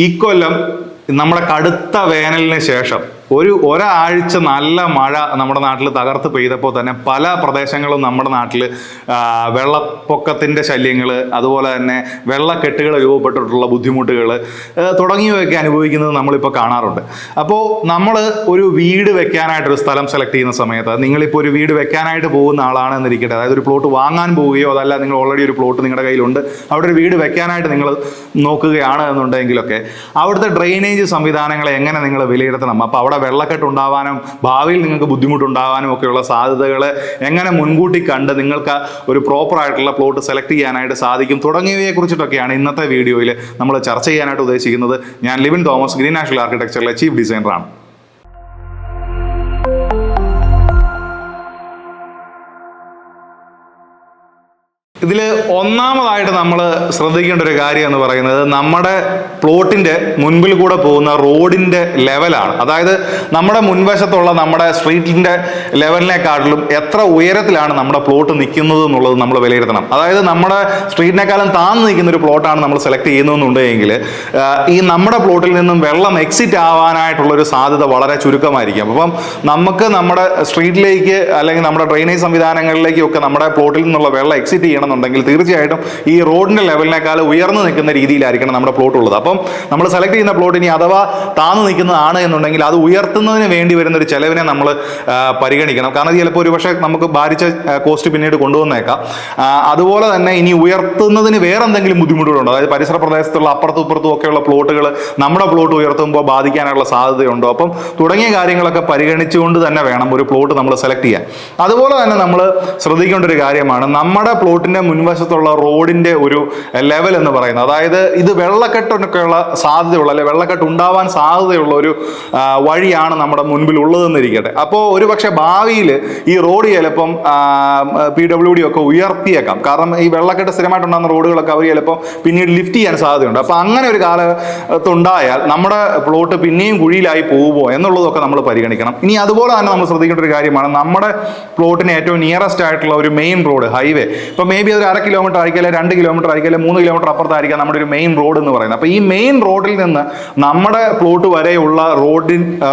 ഇക്കൊല്ലം നമ്മുടെ കടുത്ത വേനലിന് ശേഷം ഒരാഴ്ച നല്ല മഴ നമ്മുടെ നാട്ടിൽ തകർത്ത് പെയ്തപ്പോൾ തന്നെ പല പ്രദേശങ്ങളും നമ്മുടെ നാട്ടിൽ വെള്ളപ്പൊക്കത്തിൻ്റെ ശല്യങ്ങൾ, അതുപോലെ തന്നെ വെള്ളക്കെട്ടുകൾ രൂപപ്പെട്ടിട്ടുള്ള ബുദ്ധിമുട്ടുകൾ തുടങ്ങിയവയൊക്കെ അനുഭവിക്കുന്നത് നമ്മളിപ്പോൾ കാണാറുണ്ട്. അപ്പോൾ നമ്മൾ ഒരു വീട് വെക്കാനായിട്ടൊരു സ്ഥലം സെലക്ട് ചെയ്യുന്ന സമയത്ത്, നിങ്ങളിപ്പോൾ ഒരു വീട് വെക്കാനായിട്ട് പോകുന്ന ആളാണെന്നിരിക്കട്ടെ, അതായത് ഒരു പ്ലോട്ട് വാങ്ങാൻ പോവുകയോ അതല്ല നിങ്ങൾ ഓൾറെഡി ഒരു പ്ലോട്ട് നിങ്ങളുടെ കയ്യിലുണ്ട്, അവിടെ ഒരു വീട് വെക്കാനായിട്ട് നിങ്ങൾ നോക്കുകയാണ് എന്നുണ്ടെങ്കിലൊക്കെ അവിടുത്തെ ഡ്രെയിനേജ് സംവിധാനങ്ങളെ എങ്ങനെ നിങ്ങൾ വിലയിരുത്തണം, അപ്പോൾ അവിടെ വെള്ളക്കെട്ട് ഉണ്ടാവാനും ഭാവിയിൽ നിങ്ങൾക്ക് ബുദ്ധിമുട്ടുണ്ടാകാനും ഒക്കെയുള്ള സാധ്യതകൾ എങ്ങനെ മുൻകൂട്ടി കണ്ട് നിങ്ങൾക്ക് ഒരു പ്രോപ്പറായിട്ടുള്ള പ്ലോട്ട് സെലക്ട് ചെയ്യാനായിട്ട് സാധിക്കും തുടങ്ങിയവയെ കുറിച്ചിട്ടൊക്കെയാണ് ഇന്നത്തെ വീഡിയോയിൽ നമ്മൾ ചർച്ച ചെയ്യാനായിട്ട് ഉദ്ദേശിക്കുന്നത്. ഞാൻ ലിവിൻ തോമസ്, ഗ്രീൻ നാഷണൽ ആർക്കിടെക്ചറിലെ ചീഫ് ഡിസൈനറാണ്. ഇതിൽ ഒന്നാമതായിട്ട് നമ്മൾ ശ്രദ്ധിക്കേണ്ട ഒരു കാര്യം എന്ന് പറയുന്നത് നമ്മുടെ പ്ലോട്ടിൻ്റെ മുൻപിൽ കൂടെ പോകുന്ന റോഡിൻ്റെ ലെവലാണ്. അതായത് നമ്മുടെ മുൻവശത്തുള്ള നമ്മുടെ സ്ട്രീറ്റിൻ്റെ ലെവലിനെക്കാട്ടിലും എത്ര ഉയരത്തിലാണ് നമ്മുടെ പ്ലോട്ട് നിൽക്കുന്നത് എന്നുള്ളത് നമ്മൾ വിലയിരുത്തണം. അതായത് നമ്മുടെ സ്ട്രീറ്റിനേക്കാളും താഴ്ന്നു നിൽക്കുന്ന ഒരു പ്ലോട്ടാണ് നമ്മൾ സെലക്ട് ചെയ്യുന്നതെന്നുണ്ടെങ്കിൽ ഈ നമ്മുടെ പ്ലോട്ടിൽ നിന്നും വെള്ളം എക്സിറ്റ് ആവാനായിട്ടുള്ളൊരു സാധ്യത വളരെ ചുരുക്കമായിരിക്കും. അപ്പം നമുക്ക് നമ്മുടെ സ്ട്രീറ്റിലേക്ക് അല്ലെങ്കിൽ നമ്മുടെ ഡ്രെയിനേജ് സംവിധാനങ്ങളിലേക്കൊക്കെ നമ്മുടെ പ്ലോട്ടിൽ നിന്നുള്ള വെള്ളം എക്സിറ്റ് ചെയ്യണം ുണ്ടെങ്കിൽ തീർച്ചയായിട്ടും ഈ റോഡിന്റെ ലെവലിനേക്കാൾ ഉയർന്നു നിൽക്കുന്ന രീതിയിലായിരിക്കണം നമ്മുടെ പ്ലോട്ട് ഉള്ളത്. അപ്പം നമ്മൾ സെലക്ട് ചെയ്യുന്ന പ്ലോട്ട് ഇനി അഥവാ താഴ്ന്നു നിൽക്കുന്നതാണ് എന്നുണ്ടെങ്കിൽ അത് ഉയർത്തുന്നതിന് വേണ്ടി വരുന്ന ഒരു ചെലവിനെ നമ്മൾ പരിഗണിക്കണം. കാരണം ചിലപ്പോൾ ഒരു പക്ഷേ നമുക്ക് ഭാരിച്ച കോസ്റ്റ് പിന്നീട് കൊണ്ടുവന്നേക്കാം. അതുപോലെ തന്നെ ഇനി ഉയർത്തുന്നതിന് വേറെ എന്തെങ്കിലും ബുദ്ധിമുട്ടുകളുണ്ടോ, അതായത് പരിസര പ്രദേശത്തുള്ള അപ്പുറത്തും ഇപ്പുറത്തും ഒക്കെയുള്ള പ്ലോട്ടുകൾ നമ്മുടെ പ്ലോട്ട് ഉയർത്തുമ്പോൾ ബാധിക്കാനുള്ള സാധ്യതയുണ്ടോ, അപ്പം തുടങ്ങിയ കാര്യങ്ങളൊക്കെ പരിഗണിച്ചുകൊണ്ട് തന്നെ വേണം ഒരു പ്ലോട്ട് നമ്മൾ സെലക്ട് ചെയ്യാൻ. അതുപോലെ തന്നെ നമ്മൾ ശ്രദ്ധിക്കേണ്ട ഒരു കാര്യമാണ് നമ്മുടെ പ്ലോട്ടിന്റെ മുൻവശത്തുള്ള റോഡിന്റെ ഒരു ലെവൽ എന്ന് പറയുന്നത്. അതായത് ഇത് വെള്ളക്കെട്ടിനൊക്കെയുള്ള സാധ്യതയുള്ള അല്ലെ വെള്ളക്കെട്ട് ഉണ്ടാവാൻ സാധ്യതയുള്ള ഒരു വഴിയാണ് നമ്മുടെ മുൻപിൽ ഉള്ളതെന്നിരിക്കട്ടെ. അപ്പോൾ ഒരു പക്ഷെ ഭാവിയിൽ ഈ റോഡ് ചിലപ്പം PWD ഒക്കെ ഉയർത്തിയേക്കാം. കാരണം ഈ വെള്ളക്കെട്ട് സ്ഥിരമായിട്ടുണ്ടാകുന്ന റോഡുകളൊക്കെ അവർ ചിലപ്പം പിന്നീട് ലിഫ്റ്റ് ചെയ്യാൻ സാധ്യതയുണ്ട്. അപ്പോൾ അങ്ങനെ ഒരു കാലത്തുണ്ടായാൽ നമ്മുടെ പ്ലോട്ട് പിന്നെയും കുഴിയിലായി പോകുമോ എന്നുള്ളതൊക്കെ നമ്മൾ പരിഗണിക്കണം. ഇനി അതുപോലെ തന്നെ നമ്മൾ ശ്രദ്ധിക്കേണ്ട ഒരു കാര്യമാണ് നമ്മുടെ പ്ലോട്ടിന് ഏറ്റവും നിയറസ്റ്റ് ആയിട്ടുള്ള ഒരു മെയിൻ റോഡ്, ഹൈവേ. ഇപ്പോൾ മേ ബി ഒരു 1/2 കിലോമീറ്റർ ആയിരിക്കും, 2 കിലോമീറ്റർ ആയിരിക്കും, 3 കിലോമീറ്റർ അപ്പുറത്തായിരിക്കാം നമ്മുടെ ഒരു മെയിൻ റോഡ് എന്ന് പറയുന്നത്. അപ്പോൾ ഈ മെയിൻ റോഡിൽ നിന്ന് നമ്മുടെ പ്ലോട്ട് വരെയുള്ള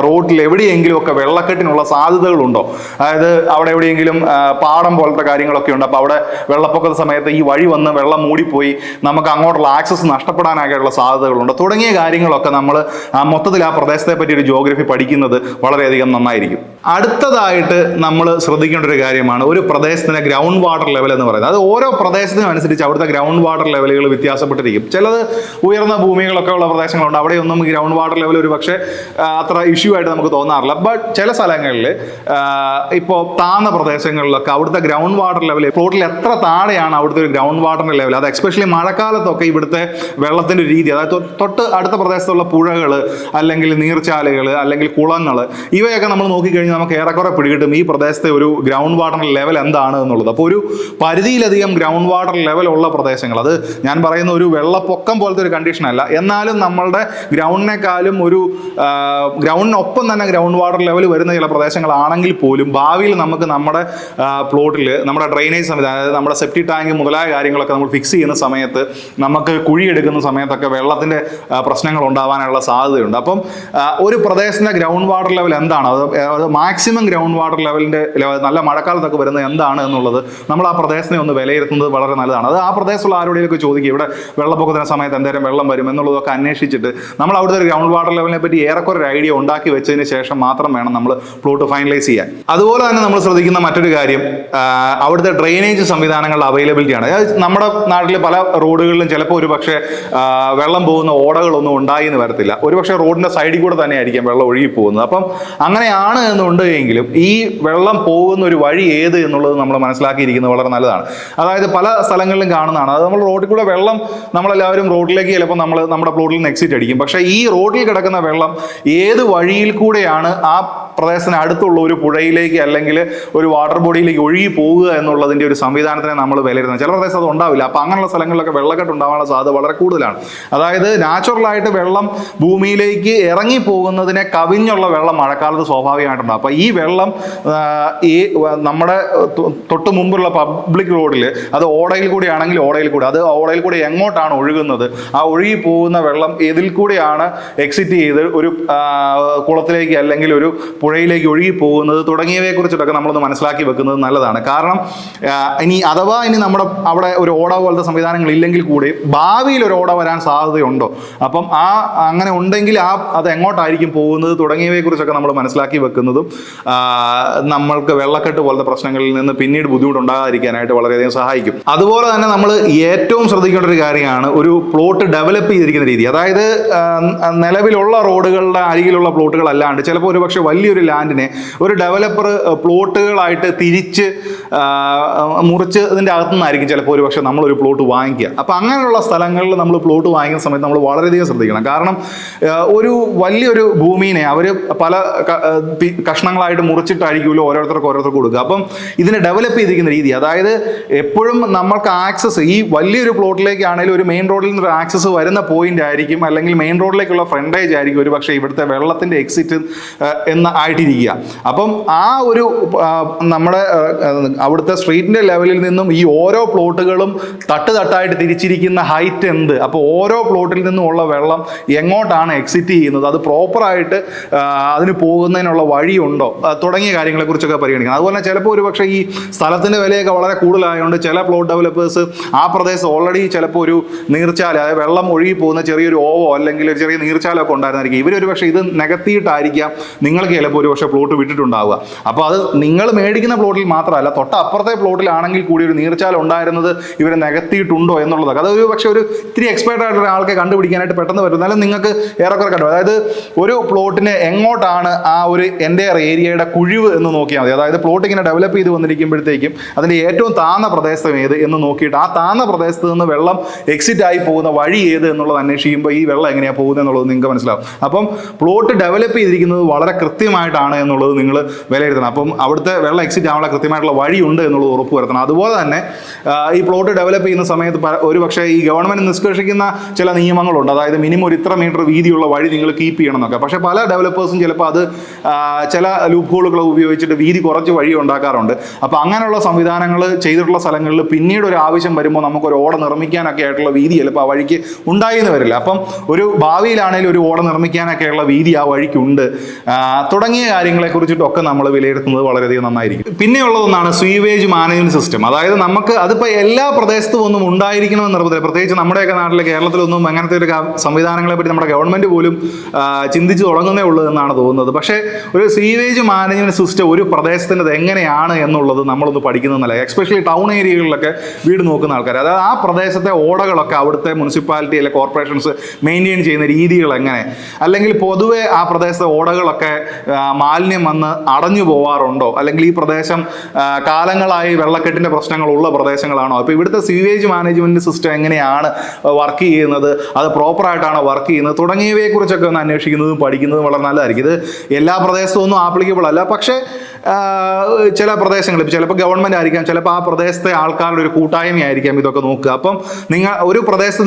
റോഡിൽ എവിടെയെങ്കിലും ഒക്കെ വെള്ളക്കെട്ടിനുള്ള സാധ്യതകളുണ്ടോ, അതായത് അവിടെ എവിടെയെങ്കിലും പാടം പോലത്തെ കാര്യങ്ങളൊക്കെ ഉണ്ട്, അപ്പോൾ അവിടെ വെള്ളപ്പൊക്കത്തെ സമയത്ത് ഈ വഴി വന്ന് വെള്ളം മൂടിപ്പോയി നമുക്ക് അങ്ങോട്ടുള്ള ആക്സസ് നഷ്ടപ്പെടാനായിട്ടുള്ള സാധ്യതകളുണ്ട് തുടങ്ങിയ കാര്യങ്ങളൊക്കെ നമ്മൾ മൊത്തത്തിൽ ആ പ്രദേശത്തെ പറ്റി ഒരു ജോഗ്രഫി പഠിക്കുന്നത് വളരെയധികം നന്നായിരിക്കും. അടുത്തതായിട്ട് നമ്മൾ ശ്രദ്ധിക്കേണ്ട ഒരു കാര്യമാണ് ഒരു പ്രദേശത്തിന്റെ ഗ്രൗണ്ട് വാട്ടർ ലെവൽ എന്ന് പറയുന്നത്. അത് ഓരോ പ്രദേശത്തിനും അനുസരിച്ച് അവിടുത്തെ ഗ്രൗണ്ട് വാട്ടർ ലെവലുകൾ വ്യത്യാസപ്പെട്ടിരിക്കും. ചിലത് ഉയർന്ന ഭൂമികളൊക്കെ ഉള്ള പ്രദേശങ്ങളുണ്ട്, അവിടെയൊന്നും ഗ്രൗണ്ട് വാട്ടർ ലെവൽ ഒരു പക്ഷേ അത്ര ഇഷ്യൂ ആയിട്ട് നമുക്ക് തോന്നാറില്ല. ബട്ട് ചില സ്ഥലങ്ങളിൽ ഇപ്പോൾ താഴ്ന്ന പ്രദേശങ്ങളിലൊക്കെ അവിടുത്തെ ഗ്രൗണ്ട് വാട്ടർ ലെവൽ പ്ലോട്ടിൽ എത്ര താഴെയാണ് അവിടുത്തെ ഒരു ഗ്രൗണ്ട് വാട്ടറിന്റെ ലെവൽ, അത് എക്സ്പെഷ്യലി മഴക്കാലത്തൊക്കെ ഇവിടുത്തെ വെള്ളത്തിന്റെ രീതി, അതായത് തൊട്ട് അടുത്ത പ്രദേശത്തുള്ള പുഴകൾ അല്ലെങ്കിൽ നീർച്ചാലുകൾ അല്ലെങ്കിൽ കുളങ്ങൾ ഇവയൊക്കെ നമ്മൾ നോക്കിക്കഴിഞ്ഞാൽ നമുക്ക് ഏറെക്കുറെ പിടികിട്ടും ഈ പ്രദേശത്തെ ഒരു ഗ്രൗണ്ട് വാട്ടർ ലെവൽ എന്താണ് എന്നുള്ളത്. അപ്പോൾ ഒരു പരിധിയിലധികം ഗ്രൗണ്ട് വാട്ടർ ലെവൽ ഉള്ള പ്രദേശങ്ങൾ, അത് ഞാൻ പറയുന്ന ഒരു വെള്ളപ്പൊക്കം പോലത്തെ ഒരു കണ്ടീഷൻ അല്ല, എന്നാലും നമ്മളുടെ ഗ്രൗണ്ടിനേക്കാളും ഒരു ഗ്രൗണ്ടിനൊപ്പം തന്നെ ഗ്രൗണ്ട് വാട്ടർ ലെവൽ വരുന്ന ചില പ്രദേശങ്ങളാണെങ്കിൽ പോലും ഭാവിയിൽ നമുക്ക് നമ്മുടെ പ്ലോട്ടിൽ നമ്മുടെ ഡ്രെയിനേജ് സംവിധാനം, അതായത് നമ്മുടെ സെപ്റ്റി ടാങ്ക് മുതലായ കാര്യങ്ങളൊക്കെ നമ്മൾ ഫിക്സ് ചെയ്യുന്ന സമയത്ത് നമുക്ക് കുഴിയെടുക്കുന്ന സമയത്തൊക്കെ വെള്ളത്തിൻ്റെ പ്രശ്നങ്ങൾ ഉണ്ടാവാനുള്ള സാധ്യതയുണ്ട്. അപ്പം ഒരു പ്രദേശത്തിൻ്റെ ഗ്രൗണ്ട് വാട്ടർ ലെവൽ എന്താണ്, അത് മാക്സിമം ഗ്രൗണ്ട് വാട്ടർ ലെവലിൻ്റെ നല്ല മഴക്കാലത്തൊക്കെ വരുന്നത് എന്താണ് എന്നുള്ളത് നമ്മൾ ആ പ്രദേശത്തിനെ ഒന്ന് വിലയിരുത്തുന്നത് വളരെ നല്ലതാണ്. അത് ആ പ്രദേശത്തുള്ള ആരോടെയൊക്കെ ചോദിക്കുക, ഇവിടെ വെള്ളപ്പൊക്കത്തിന് സമയത്ത് എന്തേലും വെള്ളം വരും എന്നുള്ളതൊക്കെ അന്വേഷിച്ചിട്ട് നമ്മൾ അവിടുത്തെ ഒരു ഗ്രൗണ്ട് വാട്ടർ ലെവലിനെ പറ്റി ഏറെക്കുറെ ഒരു ഐഡിയ ഉണ്ടാക്കി വെച്ചതിന് ശേഷം മാത്രം വേണം നമ്മൾ പ്ലോട്ട് ഫൈനലൈസ് ചെയ്യാൻ. അതുപോലെ തന്നെ നമ്മൾ ശ്രദ്ധിക്കുന്ന മറ്റൊരു കാര്യം അവിടുത്തെ ഡ്രെയിനേജ് സംവിധാനങ്ങളുടെ അവൈലബിലിറ്റിയാണ്. അതായത് നമ്മുടെ നാട്ടിൽ പല റോഡുകളിലും ചിലപ്പോൾ ഒരു പക്ഷേ വെള്ളം പോകുന്ന ഓടകളൊന്നും ഉണ്ടായി എന്ന് വരത്തില്ല, ഒരു പക്ഷേ റോഡിൻ്റെ സൈഡിൽ കൂടെ തന്നെ ആയിരിക്കും വെള്ളം ഒഴുകി പോകുന്നത്. അപ്പം അങ്ങനെയാണ് എന്നുണ്ട് എങ്കിലും ഈ വെള്ളം പോകുന്ന ഒരു വഴി ഏത് എന്നുള്ളത് നമ്മൾ മനസ്സിലാക്കിയിരിക്കുന്നത് വളരെ നല്ലതാണ്. അതായത് പല സ്ഥലങ്ങളിലും കാണുന്നതാണ്, അത് നമ്മൾ റോഡിൽ കൂടെ വെള്ളം നമ്മളെല്ലാവരും റോഡിലേക്ക് ചിലപ്പോൾ നമ്മുടെ പ്ലോട്ടിൽ നിന്ന് എക്സിറ്റ് അടിക്കും, പക്ഷേ ഈ റോഡിൽ കിടക്കുന്ന വെള്ളം ഏത് വഴിയിൽ കൂടെയാണ് ആ പ്രദേശത്തിന് അടുത്തുള്ള ഒരു പുഴയിലേക്ക് അല്ലെങ്കിൽ ഒരു വാട്ടർ ബോഡിയിലേക്ക് ഒഴുകി പോകുക എന്നുള്ളതിൻ്റെ ഒരു സംവിധാനത്തിനെ നമ്മൾ വിലയിരുത്തുന്നത്. ചില പ്രദേശത്ത് അത് ഉണ്ടാവില്ല. അപ്പോൾ അങ്ങനെയുള്ള സ്ഥലങ്ങളിലൊക്കെ വെള്ളക്കെട്ട് ഉണ്ടാകാനുള്ള സാധ്യത വളരെ കൂടുതലാണ്. അതായത് നാച്ചുറലായിട്ട് വെള്ളം ഭൂമിയിലേക്ക് ഇറങ്ങി പോകുന്നതിനെ കവിഞ്ഞുള്ള വെള്ളം മഴക്കാലത്ത് സ്വാഭാവികമായിട്ടുണ്ടാകും. അപ്പോൾ ഈ വെള്ളം ഈ നമ്മുടെ തൊട്ട് മുമ്പുള്ള പബ്ലിക് റോഡിൽ അത് ഓടയിൽ കൂടി ആണെങ്കിൽ ഓടയിൽ കൂടി, അത് ഓടയിൽ കൂടി എങ്ങോട്ടാണ് ഒഴുകുന്നത്, ആ ഒഴുകി പോകുന്ന വെള്ളം ഇതിൽ കൂടിയാണ് എക്സിറ്റ് ചെയ്ത് ഒരു കുളത്തിലേക്ക് അല്ലെങ്കിൽ ഒരു പുഴയിലേക്ക് ഒഴുകി പോകുന്നത് തുടങ്ങിയവയെ കുറിച്ചിട്ടൊക്കെ നമ്മളൊന്ന് മനസ്സിലാക്കി വെക്കുന്നത് നല്ലതാണ്. കാരണം ഇനി നമ്മുടെ അവിടെ ഒരു ഓട പോലത്തെ സംവിധാനങ്ങൾ ഇല്ലെങ്കിൽ കൂടി ഭാവിയിൽ ഒരു ഓട വരാൻ സാധ്യതയുണ്ടോ, അപ്പം അങ്ങനെ ഉണ്ടെങ്കിൽ അത് എങ്ങോട്ടായിരിക്കും പോകുന്നത് തുടങ്ങിയവയെ കുറിച്ചൊക്കെ നമ്മൾ മനസ്സിലാക്കി വെക്കുന്നതും നമ്മൾക്ക് വെള്ളക്കെട്ട് പോലത്തെ പ്രശ്നങ്ങളിൽ നിന്ന് പിന്നീട് ബുദ്ധിമുട്ടുണ്ടാകാതിരിക്കാനായിട്ട് വളരെയധികം സഹായിക്കും. അതുപോലെ തന്നെ നമ്മൾ ഏറ്റവും ശ്രദ്ധിക്കേണ്ട ഒരു കാര്യമാണ് ഒരു പ്ലോട്ട് ഡെവലപ്പ് ചെയ്തിരിക്കുന്ന രീതി. അതായത് നിലവിലുള്ള റോഡുകളുടെ അരികിലുള്ള പ്ലോട്ടുകൾ അല്ലാണ്ട് ചിലപ്പോൾ ഒരു പക്ഷേ വലിയൊരു ലാൻഡിനെ ഒരു ഡെവലപ്പർ പ്ലോട്ടുകളായിട്ട് തിരിച്ച് മുറിച്ച് ഇതിൻ്റെ അകത്തുനിന്നായിരിക്കും ചിലപ്പോൾ ഒരു പക്ഷേ നമ്മളൊരു പ്ലോട്ട് വാങ്ങിക്കുക. അപ്പോൾ അങ്ങനെയുള്ള സ്ഥലങ്ങളിൽ നമ്മൾ പ്ലോട്ട് വാങ്ങിക്കുന്ന സമയത്ത് നമ്മൾ വളരെയധികം ശ്രദ്ധിക്കണം. കാരണം ഒരു വലിയൊരു ഭൂമിനെ അവർ പല കഷ്ണങ്ങളായിട്ട് മുറിച്ചിട്ടായിരിക്കുമല്ലോ ഓരോരുത്തർക്ക് കൊടുക്കുക. അപ്പം ഇതിനെ ഡെവലപ്പ് ചെയ്തിരിക്കുന്ന രീതി, അതായത് എപ്പോഴും നമ്മൾക്ക് ആക്സസ് ഈ വലിയൊരു പ്ലോട്ടിലേക്കാണെങ്കിലും ഒരു മെയിൻ റോഡിൽ നിന്നൊരു ആക്സസ് വരുന്ന പോയിന്റ് ആയിരിക്കും, അല്ലെങ്കിൽ മെയിൻ റോഡിലേക്കുള്ള ഫ്രണ്ടേജ് ആയിരിക്കും ഒരു പക്ഷേ ഇവിടുത്തെ വെള്ളത്തിൻ്റെ എക്സിറ്റ് എന്ന് ആയിട്ടിരിക്കുക. അപ്പം ആ ഒരു നമ്മുടെ അവിടുത്തെ സ്ട്രീറ്റിൻ്റെ ലെവലിൽ നിന്നും ഈ ഓരോ പ്ലോട്ടുകളും തട്ടായിട്ട് തിരിച്ചിരിക്കുന്ന ഹൈറ്റ് എന്ത്, അപ്പോൾ ഓരോ പ്ലോട്ടിൽ നിന്നും ഉള്ള വെള്ളം എങ്ങോട്ടാണ് എക്സിറ്റ് ചെയ്യുന്നത്, അത് പ്രോപ്പറായിട്ട് അതിന് പോകുന്നതിനുള്ള വഴിയുണ്ടോ തുടങ്ങിയ കാര്യങ്ങളെക്കുറിച്ചൊക്കെ പരിഗണിക്കണം. അതുപോലെ തന്നെ ചിലപ്പോൾ ഒരു പക്ഷേ ഈ സ്ഥലത്തിൻ്റെ വിലയൊക്കെ വളരെ കൂടുതലായതുകൊണ്ട് ചില പ്ലോട്ട് ഡെവലപ്പേഴ്സ് ആ പ്രദേശത്ത് ഓൾറെഡി ചിലപ്പോൾ ഒരു നീർച്ചാല, അതായത് വെള്ളം ഒഴുകി പോകുന്ന ചെറിയൊരു ഓവോ അല്ലെങ്കിൽ ഒരു ചെറിയ നീർച്ചാലമൊക്കെ ഉണ്ടായിരുന്നായിരിക്കും. ഇവരൊരു പക്ഷേ ഇത് നികത്തിയിട്ടായിരിക്കാം നിങ്ങൾക്ക് ചിലപ്പോൾ ഒരു പക്ഷേ പ്ലോട്ട് വിട്ടിട്ടുണ്ടാവുക. അപ്പോൾ അത് നിങ്ങൾ മേടിക്കുന്ന പ്ലോട്ടിൽ മാത്രമല്ല, തൊട്ടപ്പുറത്തെ പ്ലോട്ടിലാണെങ്കിൽ കൂടി ഒരു നീർച്ചാല ഉണ്ടായിരുന്നത് ഇവർ നികത്തിയിട്ടുണ്ടോ എന്നുള്ളതൊക്കെ അതൊരു പക്ഷേ ഒരു ഇത്തിരി എക്സ്പേർട്ട് ആയിട്ടുള്ള ഒരാൾക്ക് കണ്ടുപിടിക്കാനായിട്ട് പെട്ടെന്ന് പറ്റും. എന്നാലും നിങ്ങൾക്ക് ഏറെക്കുറെ കണ്ടു. അതായത് ഒരു പ്ലോട്ടിന് എങ്ങോട്ടാണ് ആ ഒരു എൻ്റെയർ ഏരിയയുടെ കുഴിവ് എന്ന് നോക്കിയാൽ മതി. അതായത് പ്ലോട്ട് ഇങ്ങനെ ഡെവലപ്പ് ചെയ്ത് വന്നിരിക്കുമ്പോഴത്തേക്കും അതിൻ്റെ ഏറ്റവും താഴ്ന്ന പ്രദേശം ഏത് എന്ന് നോക്കിയിട്ട് ആ താഴ്ന്ന പ്രദേശത്ത് നിന്ന് വെള്ളം എക്സിറ്റ് ആയി പോകുന്ന വഴി ഏത് എന്നുള്ളത് അന്വേഷിക്കുമ്പോൾ ഈ വെള്ളം എങ്ങനെയാണ് പോകുന്നത് എന്നുള്ളത് നിങ്ങൾക്ക് മനസ്സിലാവും. അപ്പം പ്ലോട്ട് ഡെവലപ്പ് ചെയ്തിരിക്കുന്നത് വളരെ കൃത്യമായിട്ടാണ് എന്നുള്ളത് നിങ്ങൾ വിലയിരുത്തണം. അപ്പം അവിടുത്തെ വെള്ളം എക്സിറ്റ് ആവാനുള്ള കൃത്യമായിട്ടുള്ള വഴിയുണ്ട് എന്നുള്ളത് ഉറപ്പ് വരുത്തണം. അതുപോലെ തന്നെ ഈ പ്ലോട്ട് ഡെവലപ്പ് ചെയ്യുന്ന സമയത്ത് ഒരു പക്ഷേ ഈ ഗവൺമെൻറ് നിഷ്കർഷിക്കുന്ന ചില നിയമങ്ങളുണ്ട്. അതായത് മിനിമം ഒരു ഇത്ര മീറ്റർ വീതിയുള്ള വഴി നിങ്ങൾ കീപ്പ് ചെയ്യണം എന്നൊക്കെ. പക്ഷേ പല ഡെവലപ്പേഴ്സും ചിലപ്പോൾ അത് ചില ലൂപ്പ് ഹോളുകൾ ഉപയോഗിച്ചിട്ട് വീതി കുറച്ച് വഴി ഉണ്ടാക്കാറുണ്ട്. അപ്പോൾ അങ്ങനെയുള്ള സംവിധാനങ്ങൾ ചെയ്തിട്ടുള്ള സ്ഥലങ്ങളിൽ പിന്നീട് ഒരു ആവശ്യം വരുമ്പോൾ നമുക്കൊരു ഓട നിർമ്മിക്കാനൊക്കെ ആയിട്ടുള്ള വീതി ചിലപ്പോൾ ആ വഴിക്ക് ഉണ്ടായിന്ന് വരില്ല. അപ്പം ഒരു ഭാവിയിലാണെങ്കിലും ഒരു ഓട നിർമ്മിക്കാനൊക്കെയുള്ള വീതി ആ വഴിക്കുണ്ട് തുടങ്ങിയ കാര്യങ്ങളെക്കുറിച്ചിട്ടൊക്കെ നമ്മൾ വിലയിരുത്തുന്നത് വളരെയധികം നന്നായിരിക്കും. പിന്നെയുള്ളതൊന്നാണ് സ്വീവേജ് മാനേജ്മെന്റ് സിസ്റ്റം. അതായത് നമുക്ക് അതിപ്പോൾ എല്ലാ പ്രദേശത്തും ഒന്നും ഉണ്ടായിരിക്കണമെന്ന് നിർബന്ധമില്ല. പ്രത്യേകിച്ച് നമ്മുടെയൊക്കെ നാട്ടിലെ കേരളത്തിലൊന്നും അങ്ങനത്തെ ഒരു സംവിധാനങ്ങളെ പറ്റി നമ്മുടെ ഗവൺമെൻറ് പോലും ചിന്തിച്ച് തുടങ്ങുന്നേ ഉള്ളൂ എന്നാണ് തോന്നുന്നത്. പക്ഷേ ഒരു സ്വീവേജ് മാനേജ്മെന്റ് സിസ്റ്റം ഒരു പ്രദേശത്തിൻ്റെ എങ്ങനെയാണ് എന്നുള്ളത് നമ്മളൊന്ന് പഠിക്കുന്നത് നല്ലത്. എസ്പെഷ്യലി ടൗൺ ഏരിയകളിലൊക്കെ വീട് നോക്കുന്ന ആൾക്കാർ, അതായത് ആ പ്രദേശത്തെ ഓടകളൊക്കെ അവിടുത്തെ മുനിസിപ്പാലിറ്റി അല്ലെങ്കിൽ കോർപ്പറേഷൻസ് മെയിൻറ്റെയിൻ ചെയ്യുന്ന രീതികൾ എങ്ങനെ, അല്ലെങ്കിൽ പൊതുവെ ആ പ്രദേശത്തെ ഓടകളൊക്കെ മാലിന്യം വന്ന് അടഞ്ഞു പോവാറുണ്ടോ, അല്ലെങ്കിൽ ഈ പ്രദേശം കാലങ്ങളായി വെള്ളക്കെട്ടിൻ്റെ പ്രശ്നങ്ങളുള്ള പ്രദേശങ്ങളാണോ, അപ്പോൾ ഇവിടുത്തെ സ്വീവേജ് മാനേജ്മെൻറ്റ് സിസ്റ്റം എങ്ങനെയാണ് വർക്ക് ചെയ്യുന്നത്, അത് പ്രോപ്പറായിട്ടാണോ വർക്ക് ചെയ്യുന്നത് തുടങ്ങിയവയെക്കുറിച്ചൊക്കെ ഒന്ന് അന്വേഷിക്കുന്നതും പഠിക്കുന്നതും വളരെ നല്ലതായിരിക്കും. ഇത് എല്ലാ പ്രദേശത്തും ഒന്നും ആപ്ലിക്കബിൾ അല്ല. പക്ഷേ ചില പ്രദേശങ്ങളിൽ ചിലപ്പോൾ ഗവൺമെൻറ് ആയിരിക്കാം, ചിലപ്പോൾ ആ പ്രദേശത്തെ ആൾക്കാരുടെ ഒരു കൂട്ടായ്മയായിരിക്കാം ഇതൊക്കെ നോക്കുക. അപ്പം ഒരു പ്രദേശത്ത്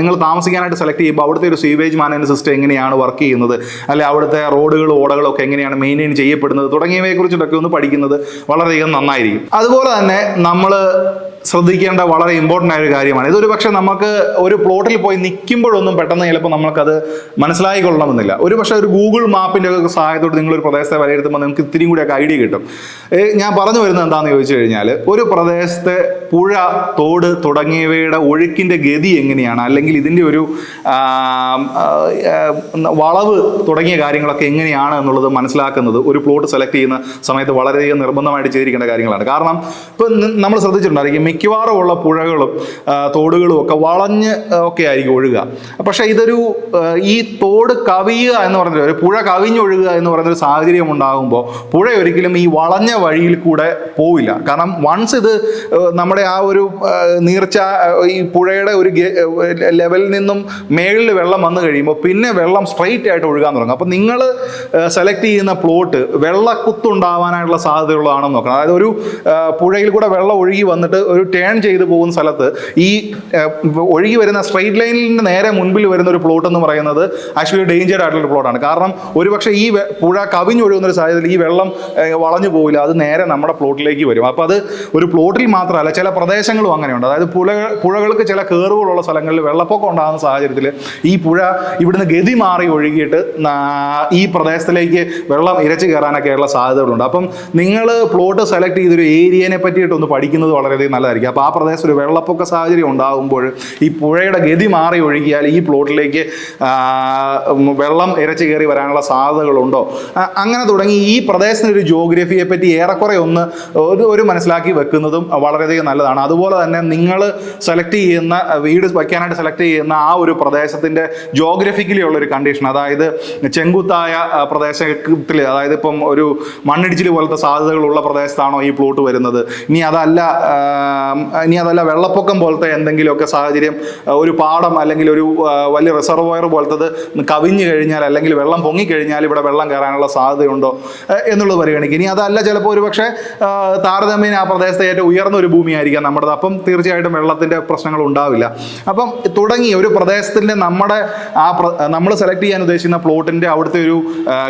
നിങ്ങൾ താമസിക്കാനായിട്ട് സെലക്ട് ചെയ്യുമ്പോൾ അവിടുത്തെ ഒരു സ്വീവേജ് മാനേജ്മെന്റ് സിസ്റ്റം എങ്ങനെയാണ് വർക്ക് ചെയ്യുന്നത്, അല്ലെ അവിടുത്തെ റോഡുകളും ഓടകളും ഒക്കെ എങ്ങനെയാണ് മെയിൻറ്റെയിൻ ചെയ്യപ്പെടുന്നത് തുടങ്ങിയവയെ കുറിച്ചിട്ടൊക്കെ ഒന്ന് പഠിക്കുന്നത് വളരെയധികം നന്നായിരിക്കും. അതുപോലെ തന്നെ നമ്മൾ ശ്രദ്ധിക്കേണ്ട വളരെ ഇമ്പോർട്ടൻ്റ് ആയ ഒരു കാര്യമാണ്. ഇതൊരു പക്ഷേ നമുക്ക് ഒരു പ്ലോട്ടിൽ പോയി നിൽക്കുമ്പോഴൊന്നും പെട്ടെന്ന് ചിലപ്പോൾ നമുക്കത് മനസ്സിലായിക്കൊള്ളണമെന്നില്ല. ഒരു പക്ഷേ ഒരു ഗൂഗിൾ മാപ്പിൻ്റെ ഒക്കെ സഹായത്തോട് നിങ്ങളൊരു പ്രദേശത്തെ വിലയിരുത്തുമ്പോൾ നിങ്ങൾക്ക് ഇത്തിരിയും കൂടിയൊക്കെ ഐഡിയ കിട്ടും. ഞാൻ പറഞ്ഞു വരുന്നത് എന്താണെന്ന് ചോദിച്ചു കഴിഞ്ഞാൽ, ഒരു പ്രദേശത്തെ പുഴ, തോട് തുടങ്ങിയവയുടെ ഒഴുക്കിൻ്റെ ഗതി എങ്ങനെയാണ്, അല്ലെങ്കിൽ ഇതിൻ്റെ ഒരു വളവ് തുടങ്ങിയ കാര്യങ്ങളൊക്കെ എങ്ങനെയാണ് എന്നുള്ളത് മനസ്സിലാക്കുന്നത് ഒരു പ്ലോട്ട് സെലക്ട് ചെയ്യുന്ന സമയത്ത് വളരെയധികം നിർബന്ധമായിട്ട് ചെയ്തിരിക്കേണ്ട കാര്യങ്ങളാണ്. കാരണം ഇപ്പം നമ്മൾ ശ്രദ്ധിച്ചിട്ടുണ്ടായിരിക്കും മിക്കവാറും ഉള്ള പുഴകളും തോടുകളും ഒക്കെ വളഞ്ഞ് ഒക്കെ ആയിരിക്കും ഒഴുകുക. പക്ഷേ ഇതൊരു ഈ തോട് കവിയുക എന്ന് പറഞ്ഞ ഒരു പുഴ കവിഞ്ഞൊഴുകുക എന്ന് പറയുന്നൊരു സാഹചര്യം ഉണ്ടാകുമ്പോൾ പുഴ ഒരിക്കലും ഈ വളഞ്ഞ വഴിയിൽ കൂടെ പോവില്ല. കാരണം വൺസ് ഇത് നമ്മുടെ ആ ഒരു നീർച്ച ഈ പുഴയുടെ ഒരു ലെവലിൽ നിന്നും മേളിൽ വെള്ളം വന്നു കഴിയുമ്പോൾ പിന്നെ വെള്ളം സ്ട്രെയിറ്റ് ആയിട്ട് ഒഴുകാൻ തുടങ്ങും. അപ്പം നിങ്ങൾ സെലക്ട് ചെയ്യുന്ന പ്ലോട്ട് വെള്ളക്കുത്തുണ്ടാവാനായിട്ടുള്ള സാധ്യതയുള്ളതാണെന്ന് നോക്കണം. അതായത് ഒരു പുഴയിൽ കൂടെ വെള്ളം ഒഴുകി വന്നിട്ട് ഒരു ടേൺ ചെയ്ത് പോകുന്ന സ്ഥലത്ത് ഈ ഒഴുകി വരുന്ന സ്ട്രെയിറ്റ് ലൈനിന് നേരെ മുൻപിൽ വരുന്ന ഒരു പ്ലോട്ട് എന്ന് പറയുന്നത് ആക്ച്വലി ഡേഞ്ചർ ആയിട്ടുള്ള ഒരു പ്ലോട്ടാണ്. കാരണം ഒരുപക്ഷെ ഈ പുഴ കവിഞ്ഞൊഴുകുന്ന ഒരു സാഹചര്യത്തിൽ ഈ വെള്ളം വളഞ്ഞു പോവില്ല, അത് നേരെ നമ്മുടെ പ്ലോട്ടിലേക്ക് വരും. അപ്പോൾ അത് ഒരു പ്ലോട്ടിൽ മാത്രമല്ല, ചില പ്രദേശങ്ങളും അങ്ങനെയുണ്ട്. അതായത് പുഴകൾക്ക് ചില കയറുകളുള്ള സ്ഥലങ്ങളിൽ വെള്ളപ്പൊക്കം ഉണ്ടാകുന്ന സാഹചര്യത്തിൽ ഈ പുഴ ഇവിടുന്ന് ഗതി മാറി ഒഴുകിയിട്ട് ഈ പ്രദേശത്തിലേക്ക് വെള്ളം ഇരച്ചു കയറാനൊക്കെയുള്ള സാധ്യതകളുണ്ട്. അപ്പം നിങ്ങൾ പ്ലോട്ട് സെലക്ട് ചെയ്തൊരു ഏരിയനെ പറ്റിയിട്ടൊന്ന് പഠിക്കുന്നത് വളരെയധികം നല്ലതായിരിക്കും. അപ്പോൾ ആ പ്രദേശത്ത് ഒരു വെള്ളപ്പൊക്ക സാഹചര്യം ഉണ്ടാകുമ്പോൾ ഈ പുഴയുടെ ഗതി മാറി ഒഴുകിയാൽ ഈ പ്ലോട്ടിലേക്ക് വെള്ളം ഇരച്ചു കയറി വരാനുള്ള സാധ്യതകളുണ്ടോ, അങ്ങനെ തുടങ്ങി ഈ പ്രദേശത്തിൻ്റെ ഒരു ജോഗ്രഫിയെ പറ്റി ഏറെക്കുറെ ഒരു മനസ്സിലാക്കി വെക്കുന്നതും വളരെയധികം നല്ലതാണ്. അതുപോലെ തന്നെ നിങ്ങൾ സെലക്ട് ചെയ്യുന്ന വീട് വയ്ക്കാനായിട്ട് സെലക്ട് ചെയ്യുന്ന ആ ഒരു പ്രദേശത്തിൻ്റെ ജോഗ്രഫിക്കലി ഉള്ളൊരു കണ്ടീഷൻ, അതായത് ചെങ്കുത്തായ പ്രദേശത്തിൽ, അതായത് ഇപ്പം ഒരു മണ്ണിടിച്ചിൽ പോലത്തെ സാധ്യതകളുള്ള പ്രദേശത്താണോ ഈ പ്ലോട്ട് വരുന്നത്, ഇനി അതല്ല വെള്ളപ്പൊക്കം പോലത്തെ എന്തെങ്കിലുമൊക്കെ സാഹചര്യം, ഒരു പാടം അല്ലെങ്കിൽ ഒരു വലിയ റിസർവോയർ പോലത്തത് കവിഞ്ഞു കഴിഞ്ഞാൽ അല്ലെങ്കിൽ വെള്ളം പൊങ്ങിക്കഴിഞ്ഞാൽ ഇവിടെ വെള്ളം കയറാനുള്ള സാധ്യതയുണ്ടോ എന്നുള്ളത് പരിഗണിക്കുക. ഇനി അതല്ല, ചിലപ്പോൾ ഒരു പക്ഷേ താരതമ്യേന ആ പ്രദേശത്തെ ഏറ്റവും ഉയർന്ന ഒരു ഭൂമിയായിരിക്കാം നമ്മുടേത്, അപ്പം തീർച്ചയായിട്ടും വെള്ളത്തിൻ്റെ പ്രശ്നങ്ങൾ ഉണ്ടാവില്ല. അപ്പം തുടങ്ങി ഒരു പ്രദേശത്തിൻ്റെ നമ്മൾ സെലക്ട് ചെയ്യാൻ ഉദ്ദേശിക്കുന്ന പ്ലോട്ടിൻ്റെ അവിടുത്തെ ഒരു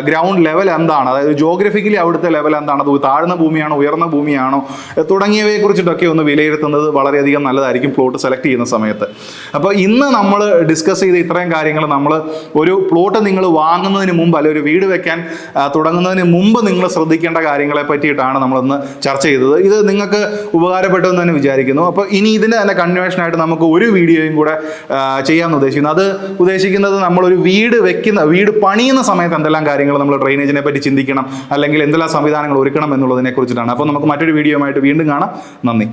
ഗ്രൗണ്ട് ലെവൽ എന്താണ്, അതായത് ജോഗ്രഫിക്കലി അവിടുത്തെ ലെവൽ എന്താണ്, അത് താഴ്ന്ന ഭൂമിയാണോ ഉയർന്ന ഭൂമിയാണോ തുടങ്ങിയവയെ കുറിച്ചിട്ടൊക്കെ ഒന്ന് വിലയിരുത്തുന്നത് വളരെയധികം നല്ലതായിരിക്കും പ്ലോട്ട് സെലക്ട് ചെയ്യുന്ന സമയത്ത്. അപ്പോൾ ഇന്ന് നമ്മൾ ഡിസ്കസ് ചെയ്ത ഇത്രയും കാര്യങ്ങൾ നമ്മൾ ഒരു പ്ലോട്ട് നിങ്ങൾ വാങ്ങുന്നതിന് മുമ്പ് അല്ലെങ്കിൽ ഒരു വീട് വെക്കാൻ തുടങ്ങുന്നതിന് മുമ്പ് നിങ്ങൾ ശ്രദ്ധിക്കേണ്ട കാര്യങ്ങളെ പറ്റിയിട്ടാണ് നമ്മളിന്ന് ചർച്ച ചെയ്തത്. ഇത് നിങ്ങൾക്ക് ഉപകാരപ്പെട്ടു എന്ന് തന്നെ വിചാരിക്കുന്നു. അപ്പോൾ ഇനി ഇതിൻ്റെ തന്നെ കൺവേഷനായിട്ട് നമുക്ക് ഒരു വീഡിയോയും കൂടെ ചെയ്യാമെന്ന് ഉദ്ദേശിക്കുന്നു. അത് ഉദ്ദേശിക്കുന്നത് നമ്മളൊരു വീട് പണിയുന്ന സമയത്ത് എന്തെല്ലാം കാര്യങ്ങൾ നമ്മൾ ഡ്രെയിനേജിനെ പറ്റി ചിന്തിക്കണം, അല്ലെങ്കിൽ എന്തെല്ലാം സംവിധാനങ്ങൾ ഒരുക്കണം എന്നുള്ളതിനെ കുറിച്ചിട്ടാണ്. അപ്പോൾ നമുക്ക് മറ്റൊരു വീഡിയോയുമായിട്ട് വീണ്ടും കാണാം. നന്ദി.